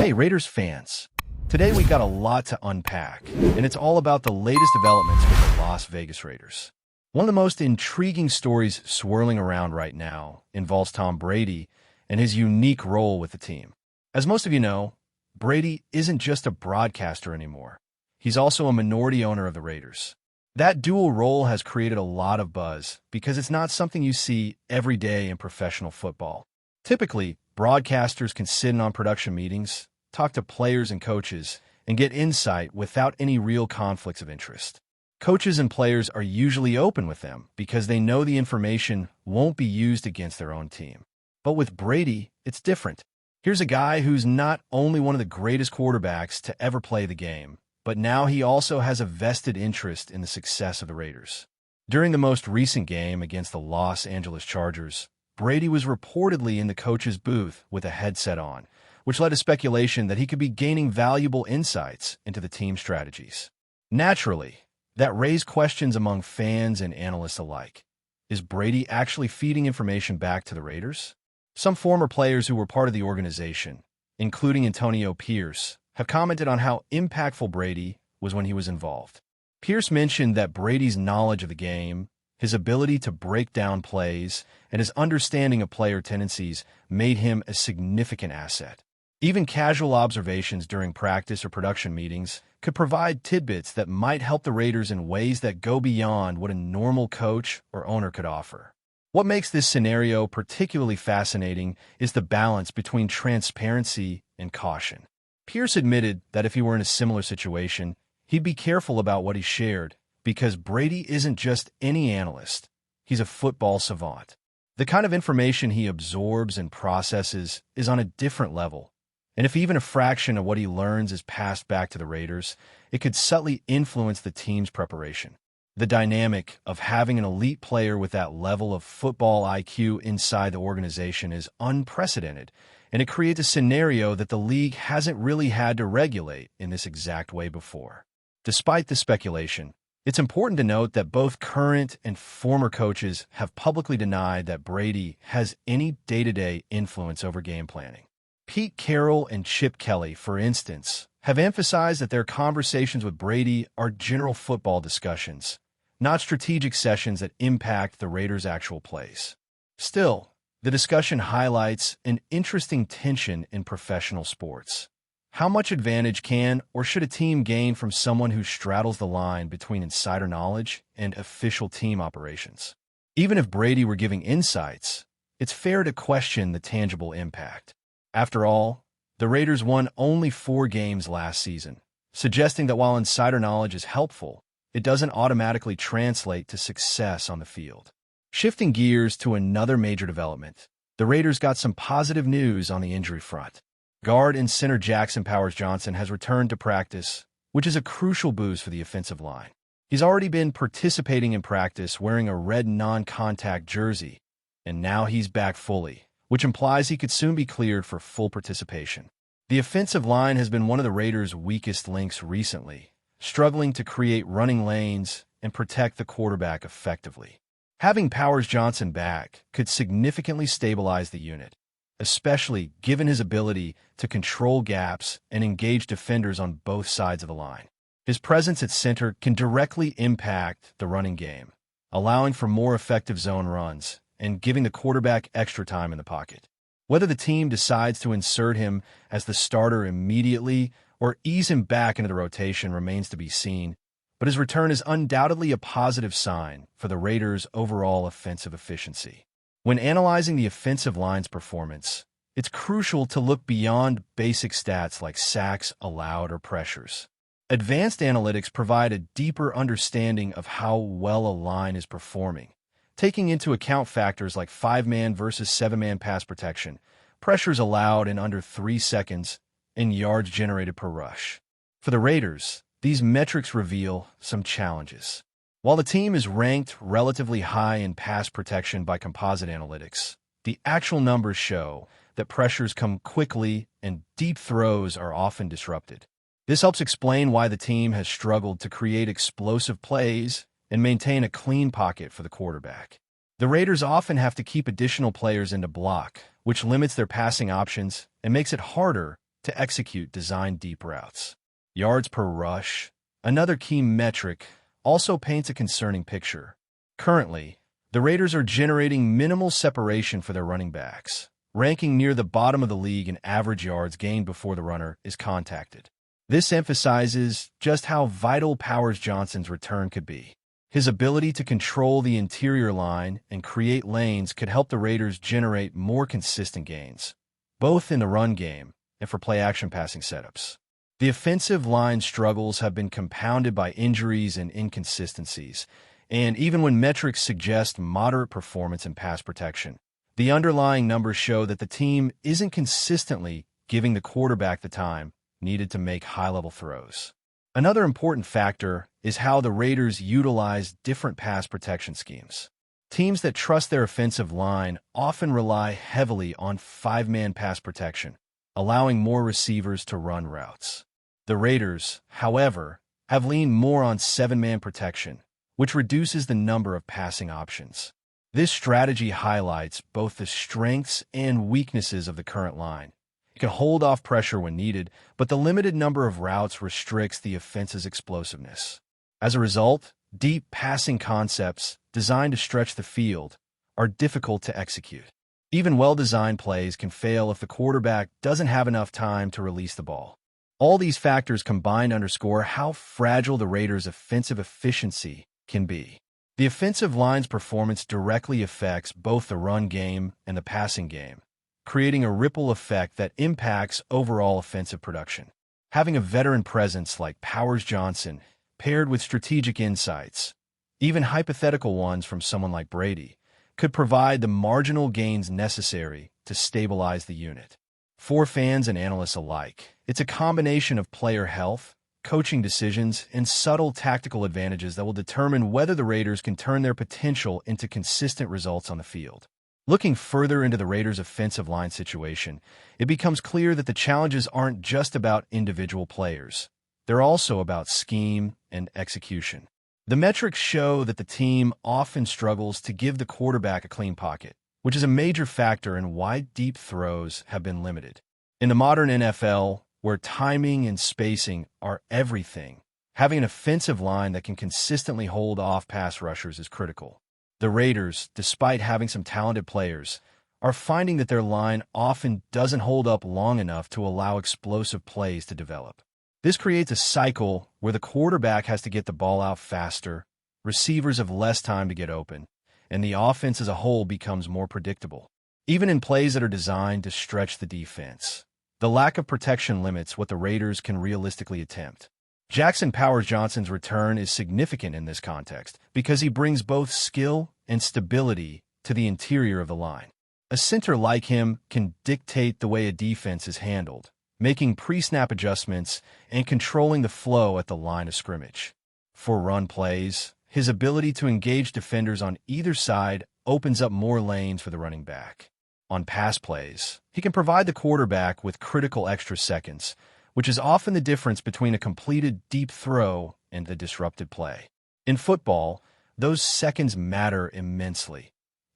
Hey, Raiders fans. Today we got a lot to unpack, and it's all about the latest developments with the Las Vegas Raiders. One of the most intriguing stories swirling around right now involves Tom Brady and his unique role with the team. As most of you know, Brady isn't just a broadcaster anymore. He's also a minority owner of the Raiders. That dual role has created a lot of buzz because it's not something you see every day in professional football. Typically, broadcasters can sit in on production meetings, talk to players and coaches, and get insight without any real conflicts of interest. Coaches and players are usually open with them because they know the information won't be used against their own team. But with Brady, it's different. Here's a guy who's not only one of the greatest quarterbacks to ever play the game, but now he also has a vested interest in the success of the Raiders. During the most recent game against the Los Angeles Chargers, Brady was reportedly in the coach's booth with a headset on, which led to speculation that he could be gaining valuable insights into the team's strategies. Naturally, that raised questions among fans and analysts alike. Is Brady actually feeding information back to the Raiders? Some former players who were part of the organization, including Antonio Pierce, have commented on how impactful Brady was when he was involved. Pierce mentioned that Brady's knowledge of the game, his ability to break down plays, and his understanding of player tendencies made him a significant asset. Even casual observations during practice or production meetings could provide tidbits that might help the Raiders in ways that go beyond what a normal coach or owner could offer. What makes this scenario particularly fascinating is the balance between transparency and caution. Pierce admitted that if he were in a similar situation, he'd be careful about what he shared because Brady isn't just any analyst. He's a football savant. The kind of information he absorbs and processes is on a different level. And if even a fraction of what he learns is passed back to the Raiders, it could subtly influence the team's preparation. The dynamic of having an elite player with that level of football IQ inside the organization is unprecedented, and it creates a scenario that the league hasn't really had to regulate in this exact way before. Despite the speculation, it's important to note that both current and former coaches have publicly denied that Brady has any day-to-day influence over game planning. Pete Carroll and Chip Kelly, for instance, have emphasized that their conversations with Brady are general football discussions, not strategic sessions that impact the Raiders' actual plays. Still, the discussion highlights an interesting tension in professional sports. How much advantage can or should a team gain from someone who straddles the line between insider knowledge and official team operations? Even if Brady were giving insights, it's fair to question the tangible impact. After all, the Raiders won only 4 games last season, suggesting that while insider knowledge is helpful, it doesn't automatically translate to success on the field. Shifting gears to another major development, the Raiders got some positive news on the injury front. Guard and center Jackson Powers-Johnson has returned to practice, which is a crucial boost for the offensive line. He's already been participating in practice wearing a red non-contact jersey, and now he's back fully, which implies he could soon be cleared for full participation. The offensive line has been one of the Raiders' weakest links recently, struggling to create running lanes and protect the quarterback effectively. Having Powers-Johnson back could significantly stabilize the unit, especially given his ability to control gaps and engage defenders on both sides of the line. His presence at center can directly impact the running game, allowing for more effective zone runs and giving the quarterback extra time in the pocket. Whether the team decides to insert him as the starter immediately or ease him back into the rotation remains to be seen, but his return is undoubtedly a positive sign for the Raiders' overall offensive efficiency. When analyzing the offensive line's performance, it's crucial to look beyond basic stats like sacks allowed or pressures. Advanced analytics provide a deeper understanding of how well a line is performing, taking into account factors like 5-man versus 7-man pass protection, pressures allowed in under 3 seconds, and yards generated per rush. For the Raiders, these metrics reveal some challenges. While the team is ranked relatively high in pass protection by composite analytics, the actual numbers show that pressures come quickly and deep throws are often disrupted. This helps explain why the team has struggled to create explosive plays and maintain a clean pocket for the quarterback. The Raiders often have to keep additional players into block, which limits their passing options and makes it harder to execute designed deep routes. Yards per rush, another key metric, also paints a concerning picture. Currently, the Raiders are generating minimal separation for their running backs, ranking near the bottom of the league in average yards gained before the runner is contacted. This emphasizes just how vital Powers Johnson's return could be. His ability to control the interior line and create lanes could help the Raiders generate more consistent gains, both in the run game and for play-action passing setups. The offensive line struggles have been compounded by injuries and inconsistencies, and even when metrics suggest moderate performance in pass protection, the underlying numbers show that the team isn't consistently giving the quarterback the time needed to make high-level throws. Another important factor is how the Raiders utilize different pass protection schemes. Teams that trust their offensive line often rely heavily on five-man pass protection, allowing more receivers to run routes. The Raiders, however, have leaned more on seven-man protection, which reduces the number of passing options. This strategy highlights both the strengths and weaknesses of the current line. It can hold off pressure when needed, but the limited number of routes restricts the offense's explosiveness. As a result, deep passing concepts designed to stretch the field are difficult to execute. Even well-designed plays can fail if the quarterback doesn't have enough time to release the ball. All these factors combined underscore how fragile the Raiders' offensive efficiency can be. The offensive line's performance directly affects both the run game and the passing game, creating a ripple effect that impacts overall offensive production. Having a veteran presence like Powers Johnson, paired with strategic insights, even hypothetical ones from someone like Brady, could provide the marginal gains necessary to stabilize the unit. For fans and analysts alike, it's a combination of player health, coaching decisions, and subtle tactical advantages that will determine whether the Raiders can turn their potential into consistent results on the field. Looking further into the Raiders' offensive line situation, it becomes clear that the challenges aren't just about individual players. They're also about scheme and execution. The metrics show that the team often struggles to give the quarterback a clean pocket, which is a major factor in why deep throws have been limited. In the modern NFL, where timing and spacing are everything, having an offensive line that can consistently hold off pass rushers is critical. The Raiders, despite having some talented players, are finding that their line often doesn't hold up long enough to allow explosive plays to develop. This creates a cycle where the quarterback has to get the ball out faster, receivers have less time to get open, and the offense as a whole becomes more predictable. Even in plays that are designed to stretch the defense, the lack of protection limits what the Raiders can realistically attempt. Jackson Powers Johnson's return is significant in this context because he brings both skill and stability to the interior of the line. A center like him can dictate the way a defense is handled, making pre-snap adjustments and controlling the flow at the line of scrimmage. For run plays, his ability to engage defenders on either side opens up more lanes for the running back. On pass plays, he can provide the quarterback with critical extra seconds, which is often the difference between a completed deep throw and the disrupted play. In football, those seconds matter immensely.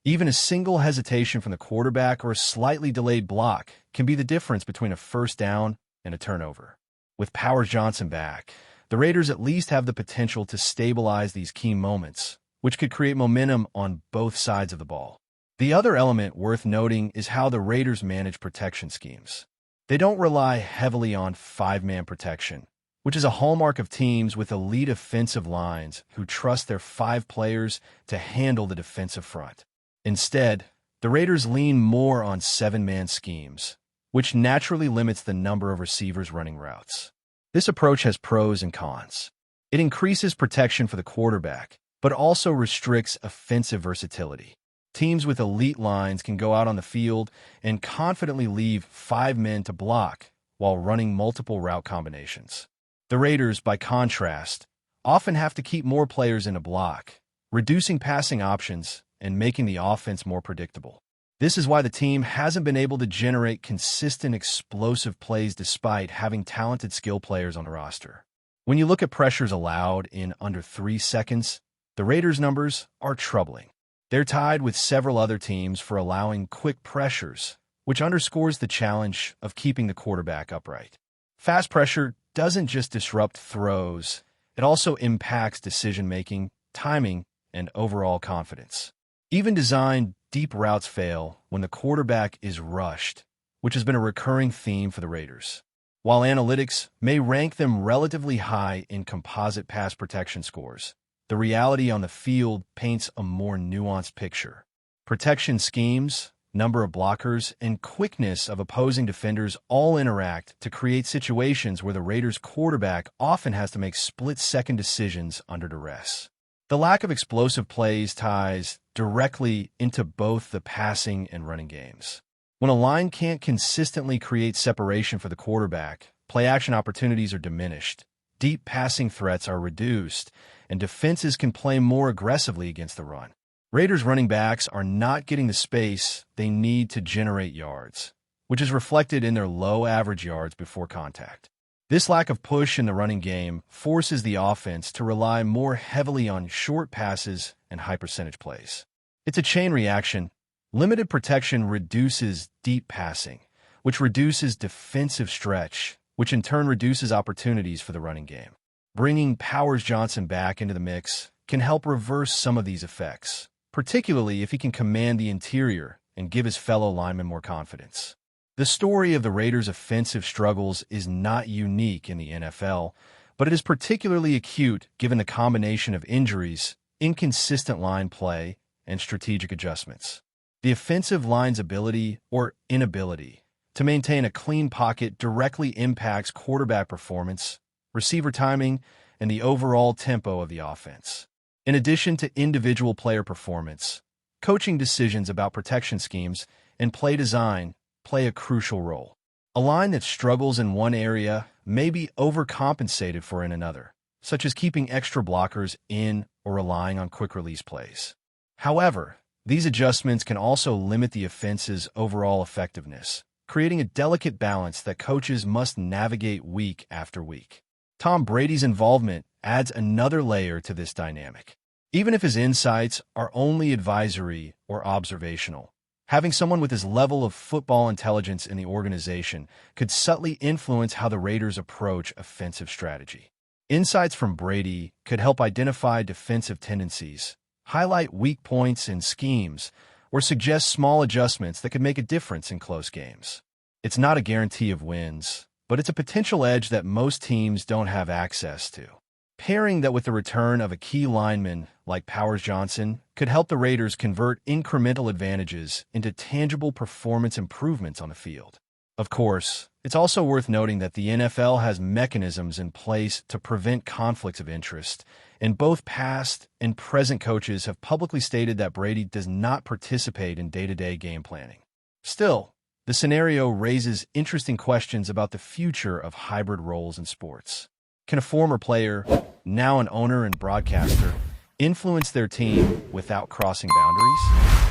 Even a single hesitation from the quarterback or a slightly delayed block can be the difference between a first down and a turnover. With Powers Johnson back, the Raiders at least have the potential to stabilize these key moments, which could create momentum on both sides of the ball. The other element worth noting is how the Raiders manage protection schemes. They don't rely heavily on five-man protection, which is a hallmark of teams with elite offensive lines who trust their five players to handle the defensive front. Instead, the Raiders lean more on seven-man schemes, which naturally limits the number of receivers running routes. This approach has pros and cons. It increases protection for the quarterback, but also restricts offensive versatility. Teams with elite lines can go out on the field and confidently leave five men to block while running multiple route combinations. The Raiders, by contrast, often have to keep more players in a block, reducing passing options and making the offense more predictable. This is why the team hasn't been able to generate consistent explosive plays despite having talented skill players on the roster. When you look at pressures allowed in under 3 seconds, the Raiders' numbers are troubling. They're tied with several other teams for allowing quick pressures, which underscores the challenge of keeping the quarterback upright. Fast pressure doesn't just disrupt throws, it also impacts decision-making, timing, and overall confidence. Even designed deep routes fail when the quarterback is rushed, which has been a recurring theme for the Raiders. While analytics may rank them relatively high in composite pass protection scores, the reality on the field paints a more nuanced picture. Protection schemes, number of blockers, and quickness of opposing defenders all interact to create situations where the Raiders' quarterback often has to make split-second decisions under duress. The lack of explosive plays ties directly into both the passing and running games. When a line can't consistently create separation for the quarterback, play-action opportunities are diminished, deep passing threats are reduced, and defenses can play more aggressively against the run. Raiders running backs are not getting the space they need to generate yards, which is reflected in their low average yards before contact. This lack of push in the running game forces the offense to rely more heavily on short passes and high-percentage plays. It's a chain reaction. Limited protection reduces deep passing, which reduces defensive stretch, which in turn reduces opportunities for the running game. Bringing Powers Johnson back into the mix can help reverse some of these effects, particularly if he can command the interior and give his fellow linemen more confidence. The story of the Raiders' offensive struggles is not unique in the NFL, but it is particularly acute given the combination of injuries, inconsistent line play, and strategic adjustments. The offensive line's ability or inability to maintain a clean pocket directly impacts quarterback performance, receiver timing, and the overall tempo of the offense. In addition to individual player performance, coaching decisions about protection schemes and play design play a crucial role. A line that struggles in one area may be overcompensated for in another, such as keeping extra blockers in or relying on quick-release plays. However, these adjustments can also limit the offense's overall effectiveness, creating a delicate balance that coaches must navigate week after week. Tom Brady's involvement adds another layer to this dynamic. Even if his insights are only advisory or observational, having someone with his level of football intelligence in the organization could subtly influence how the Raiders approach offensive strategy. Insights from Brady could help identify defensive tendencies, highlight weak points in schemes, or suggest small adjustments that could make a difference in close games. It's not a guarantee of wins, but it's a potential edge that most teams don't have access to. Pairing that with the return of a key lineman like Powers Johnson could help the Raiders convert incremental advantages into tangible performance improvements on the field. Of course, it's also worth noting that the NFL has mechanisms in place to prevent conflicts of interest, and both past and present coaches have publicly stated that Brady does not participate in day-to-day game planning. Still, the scenario raises interesting questions about the future of hybrid roles in sports. Can a former player, now an owner and broadcaster, influence their team without crossing boundaries?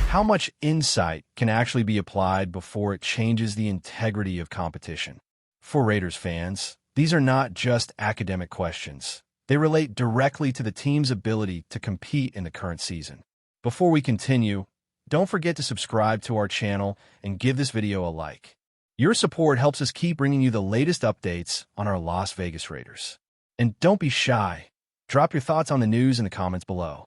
How much insight can actually be applied before it changes the integrity of competition? For Raiders fans, these are not just academic questions. They relate directly to the team's ability to compete in the current season. Before we continue, don't forget to subscribe to our channel and give this video a like. Your support helps us keep bringing you the latest updates on our Las Vegas Raiders. And don't be shy. Drop your thoughts on the news in the comments below.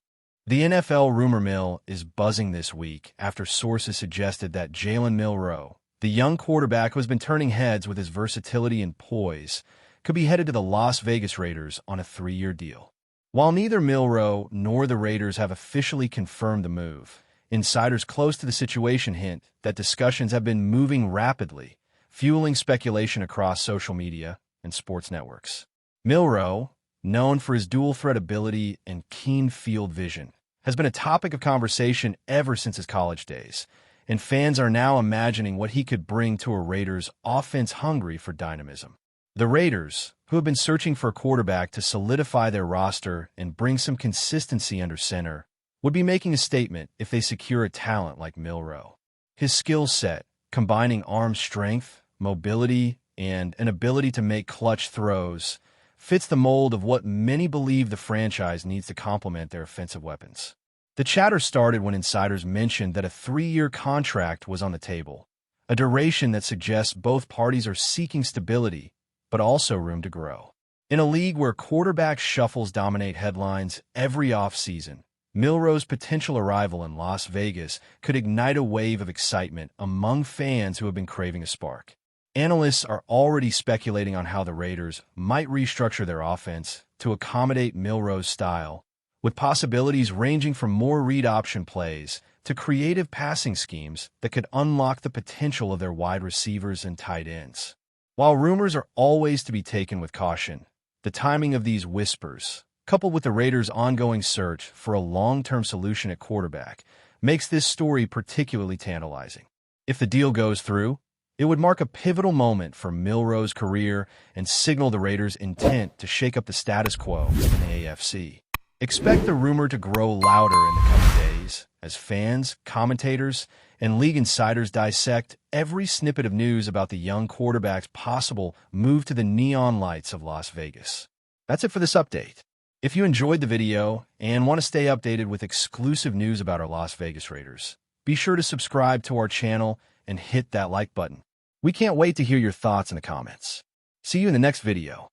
The NFL rumor mill is buzzing this week after sources suggested that Jaylen Milroe, the young quarterback who has been turning heads with his versatility and poise, could be headed to the Las Vegas Raiders on a 3-year deal. While neither Milroe nor the Raiders have officially confirmed the move, insiders close to the situation hint that discussions have been moving rapidly, fueling speculation across social media and sports networks. Milroe, known for his dual-threat ability and keen field vision, has been a topic of conversation ever since his college days, and fans are now imagining what he could bring to a Raiders offense hungry for dynamism. The Raiders, who have been searching for a quarterback to solidify their roster and bring some consistency under center, would be making a statement if they secure a talent like Milroe. His skill set, combining arm strength, mobility, and an ability to make clutch throws, fits the mold of what many believe the franchise needs to complement their offensive weapons. The chatter started when insiders mentioned that a 3-year contract was on the table, a duration that suggests both parties are seeking stability, but also room to grow. In a league where quarterback shuffles dominate headlines every offseason, Milroe's potential arrival in Las Vegas could ignite a wave of excitement among fans who have been craving a spark. Analysts are already speculating on how the Raiders might restructure their offense to accommodate Milroe's style, with possibilities ranging from more read option plays to creative passing schemes that could unlock the potential of their wide receivers and tight ends. While rumors are always to be taken with caution, the timing of these whispers, coupled with the Raiders' ongoing search for a long-term solution at quarterback, makes this story particularly tantalizing. If the deal goes through, it would mark a pivotal moment for Milroe's career and signal the Raiders' intent to shake up the status quo in the AFC. Expect the rumor to grow louder in the coming days as fans, commentators, and league insiders dissect every snippet of news about the young quarterback's possible move to the neon lights of Las Vegas. That's it for this update. If you enjoyed the video and want to stay updated with exclusive news about our Las Vegas Raiders, be sure to subscribe to our channel and hit that like button. We can't wait to hear your thoughts in the comments. See you in the next video.